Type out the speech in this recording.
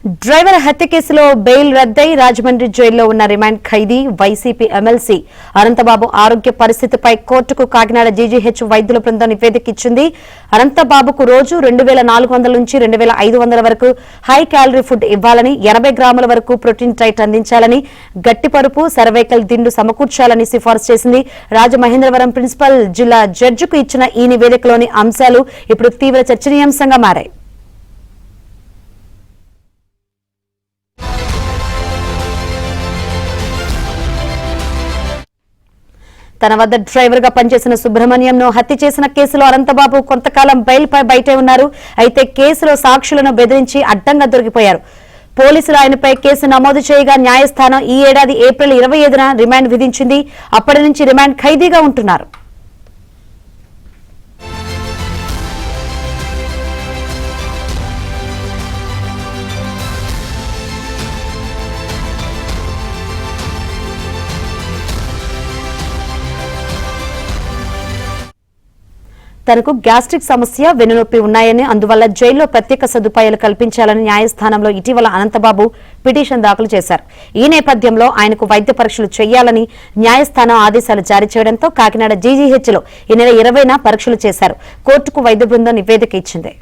Driver హత్య కేసులో bail రద్దై Rajahmundry జైల్లో ఉన్న రిమాండ్ ఖైదీ వైసీపీ ఎమ్మెల్సీ అనంతబాబు ఆరోగ్య పరిస్థితిపై కోర్టుకు కాకినాడ జీజీహెచ్ వైద్యుల బృందం నివేదిక ఇచ్చింది. అనంతబాబుకు రోజు 2400 నుంచి 2500 వరకు హై క్యాలరీ ఫుడ్ ఇవ్వాలని, 80 గ్రాముల వరకు ప్రోటీన్ డైట్ అందించాలని, గట్టిపరుపు, సర్వైకల్ దిండు సమకూర్చాలని సిఫార్సు చేసింది. రాజమహేంద్రవరం ప్రిన్సిపల్ జిల్లా జడ్జికు ఇచ్చిన ఈ నివేదికలోని అంశాలు ఇప్పుడు తీవ్ర చర్చనీయాంశంగా మారాయి. తన వద్ద డ్రైవర్ గా పనిచేసిన సుబ్రహ్మణ్యంను హత్య చేసిన కేసులో అనంతబాబు కొంతకాలం బెయిల్పై బయటే ఉన్నారు. అయితే కేసులో సాక్షులను బెదిరించి అడ్డంగా దొరికిపోయారు. పోలీసులు ఆయనపై కేసు నమోదు చేయగా న్యాయస్థానం ఈ ఏడాది ఏప్రిల్ 25న రిమాండ్ విధించింది. అప్పటి నుంచి రిమాండ్ ఖైదీగా ఉంటున్నారు. తనకు గ్యాస్ట్రిక్ సమస్య, వెన్నునొప్పి ఉన్నాయని, అందువల్ల జైల్లో ప్రత్యేక సదుపాయాలు కల్పించాలని న్యాయస్థానంలో ఇటీవల అనంతబాబు పిటిషన్ దాఖలు చేశారు. ఈ నేపథ్యంలో ఆయనకు వైద్య పరీక్షలు చేయాలని న్యాయస్థానం ఆదేశాలు జారీ చేయడంతో కాకినాడ జీజీహెచ్లో ఈ నెల 20న పరీక్షలు చేశారు. కోర్టుకు వైద్య బృందం నివేదిక ఇచ్చింది.